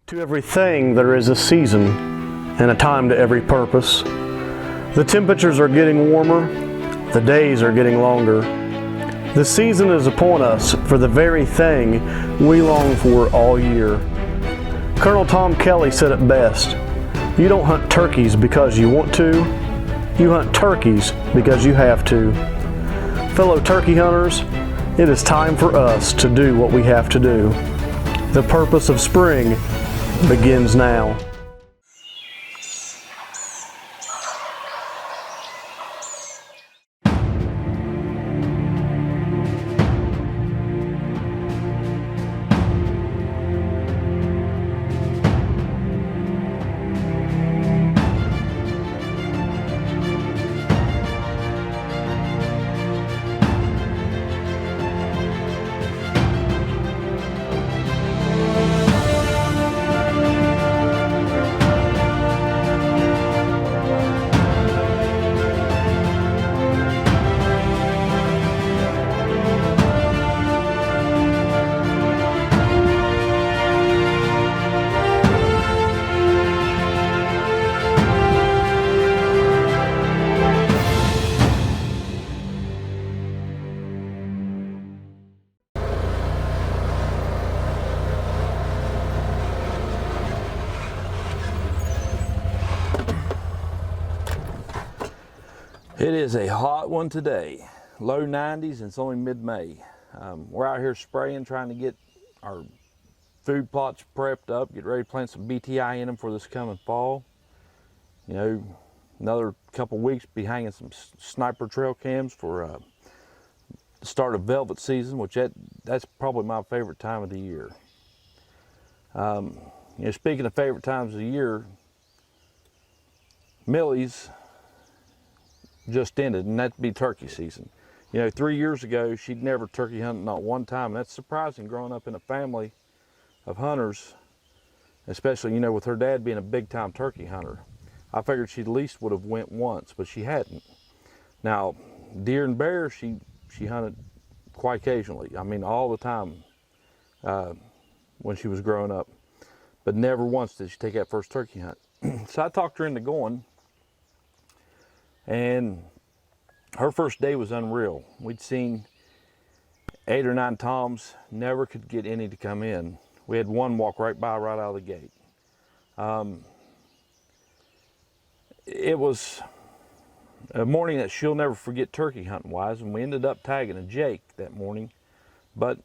To everything there is a season and a time to every purpose. The temperatures are getting warmer, the days are getting longer. The season is upon us for the very thing we long for all year. Colonel Tom Kelly said it best, "You don't hunt turkeys because you want to, you hunt turkeys because you have to." Fellow turkey hunters, it is time for us to do what we have to do. The purpose of spring begins now. It is a hot one today, low 90s, and it's only mid-May. We're out here spraying, trying to get our food plots prepped up, get ready to plant some BTI in them for this coming fall. You know, another couple weeks, be hanging some sniper trail cams for the start of velvet season, which that's probably my favorite time of the year. You know, speaking of favorite times of the year, Millie's just ended, and that'd be turkey season. You know, 3 years ago, she'd never turkey hunted, not one time. And that's surprising, growing up in a family of hunters, especially, you know, with her dad being a big-time turkey hunter. I figured she at least would have went once, but she hadn't. Now, deer and bear, she hunted quite occasionally. I mean, all the time when she was growing up. But never once did she take that first turkey hunt. So I talked her into going, and her first day was unreal. We'd seen 8 or 9 toms, never could get any to come in. We had one walk right by, right out of the gate. It was a morning that she'll never forget turkey hunting wise, and we ended up tagging a Jake that morning. But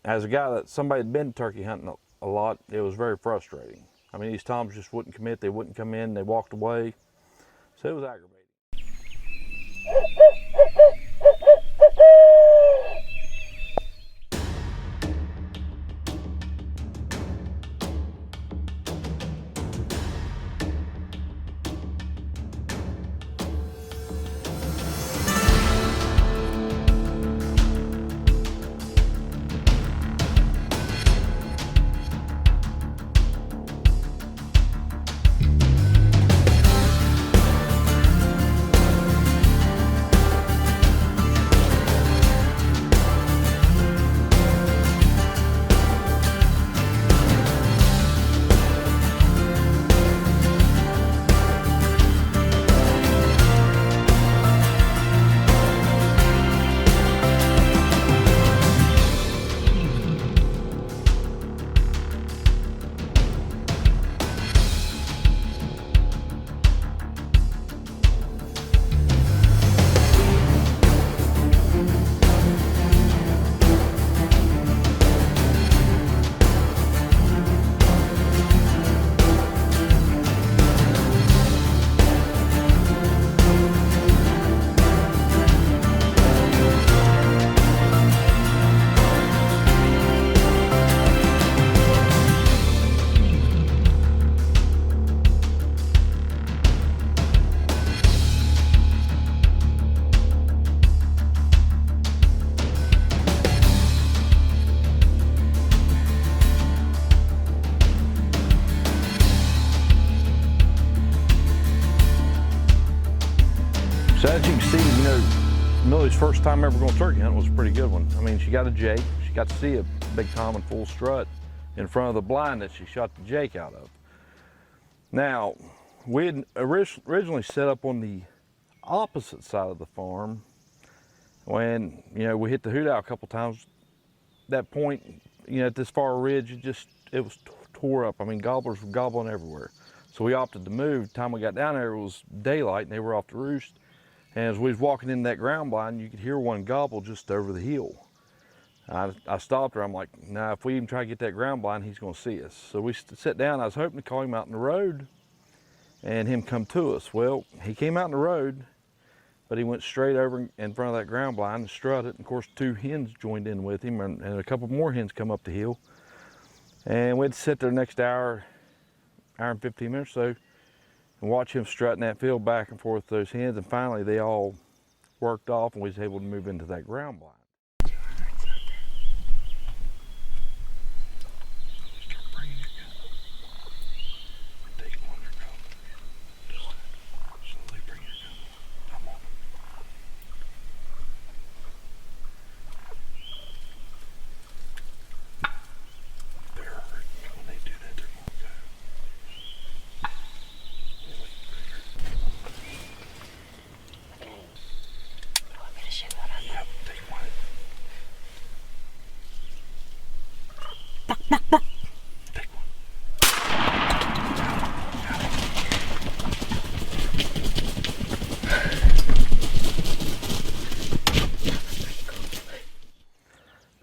as a guy that somebody had been turkey hunting a lot, it was very frustrating. I mean, these toms just wouldn't commit, they wouldn't come in, they walked away. So it was aggravating. So as you can see, you know, Millie's first time ever going turkey hunting was a pretty good one. I mean, she got a Jake, she got to see a big tom in full strut, in front of the blind that she shot the jake out of. Now, we had originally set up on the opposite side of the farm. When, you know, we hit the hoot owl a couple times, that point, you know, at this far ridge, it was tore up. I mean, gobblers were gobbling everywhere. So we opted to move. The time we got down there, it was daylight and they were off to roost. And as we was walking in that ground blind, you could hear one gobble just over the hill. I stopped her. I'm like, nah, if we even try to get that ground blind, he's gonna see us. So we sat down. I was hoping to call him out in the road and him come to us. Well, he came out in the road, but he went straight over in front of that ground blind and strutted. And of course, 2 hens joined in with him, and a couple more hens come up the hill. And we had to sit there the next hour and 15 minutes or so and watch him strutting that field back and forth with those hens. And finally, they all worked off and we was able to move into that ground blind.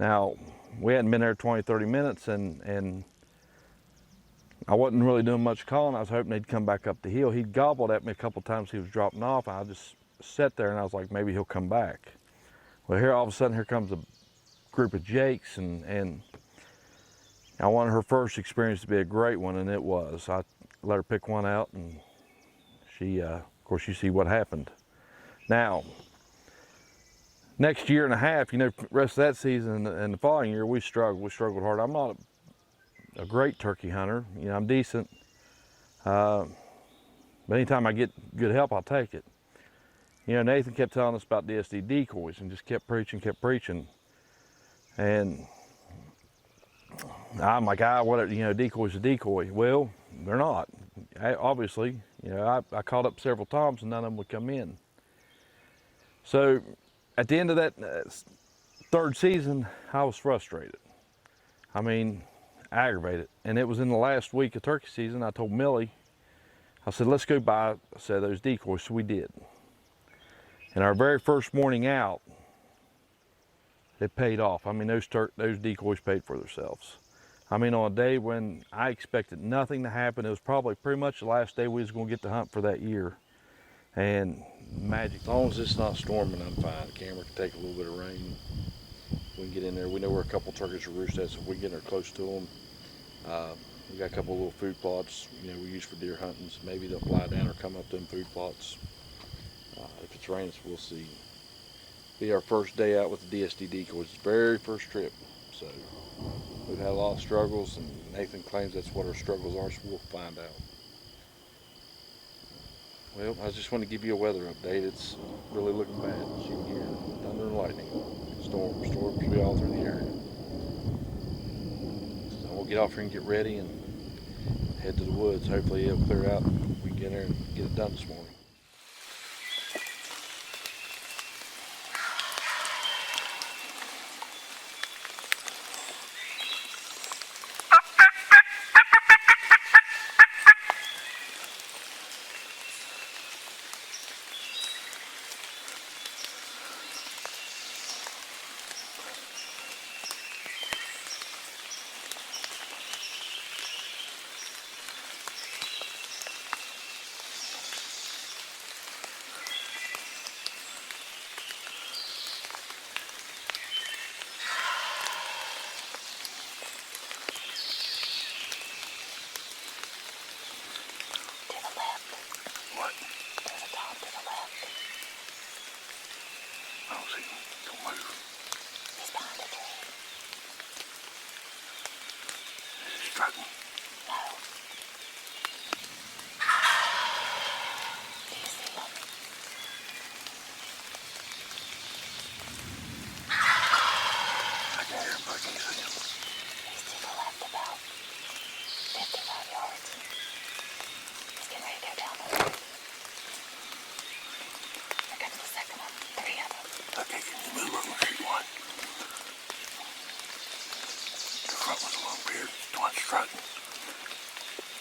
Now, we hadn't been there 20, 30 minutes and I wasn't really doing much calling. I was hoping they'd come back up the hill. He gobbled at me a couple times. He was dropping off. I just sat there and I was like, maybe he'll come back. Well, here all of a sudden, here comes a group of jakes, and I wanted her first experience to be a great one, and it was. I let her pick one out, and she, of course, you see what happened. Now, next year and a half, you know, rest of that season and the following year, we struggled hard. I'm not a great turkey hunter. You know, I'm decent. But anytime I get good help, I'll take it. You know, Nathan kept telling us about DSD decoys and just kept preaching. And I'm like, whatever, you know, decoy's a decoy. Well, they're not. Obviously, you know, I called up several times and none of them would come in. So at the end of that third season, I was frustrated. I mean, aggravated. And it was in the last week of turkey season. I told Millie, I said, let's go buy a set of those decoys. So we did. And our very first morning out, it paid off. I mean, those decoys paid for themselves. I mean, on a day when I expected nothing to happen, it was probably pretty much the last day we was going to get to hunt for that year. And magic. As long as it's not storming, I'm fine. The camera can take a little bit of rain. We can get in there. We know where a couple turkeys are roosted at, so if we get in there close to them. We got a couple of little food plots, you know, we use for deer hunting. So maybe they'll fly down or come up to them food plots. If it's raining, we'll see. Be our first day out with the DSD decoys, very first trip. So we've had a lot of struggles, and Nathan claims that's what our struggles are, so we'll find out. Well, I just want to give you a weather update. It's really looking bad. As you can hear, thunder and lightning. Storms will be all through the area. So we'll get off here and get ready and head to the woods. Hopefully it'll clear out and we can get there and get it done this morning.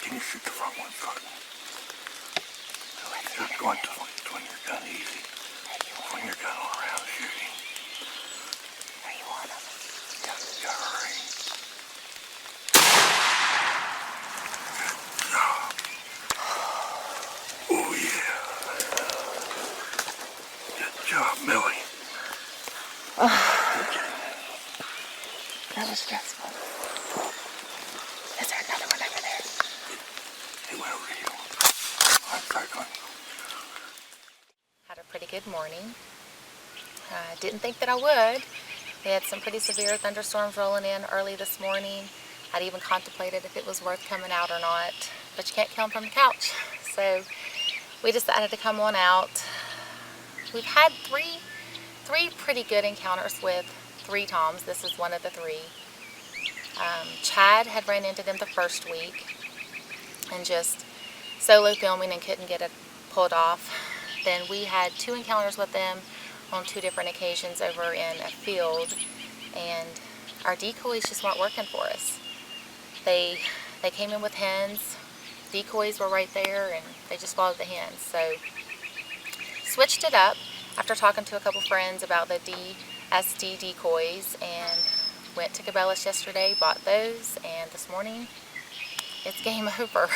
Can you shoot the front one first? Just go into twin your gun easy. Twin your gun all around shooting. Are you on them? Yeah, hurry. Good job. Oh yeah. Good job, Millie. That was stressful. Is there another one over there? He went over to you. I'm cycling. Had a pretty good morning. Didn't think that I would. We had some pretty severe thunderstorms rolling in early this morning. I'd even contemplated if it was worth coming out or not, but you can't kill them from the couch. So we decided to come on out. We've had three pretty good encounters with 3 toms. This is one of the 3. Chad had ran into them the first week and just solo filming and couldn't get it pulled off. Then we had 2 encounters with them on 2 different occasions over in a field, and our decoys just weren't working for us. They came in with hens, decoys were right there, and they just followed the hens. So switched it up after talking to a couple friends about the DSD decoys, and went to Gobblers yesterday, bought those, and this morning it's game over.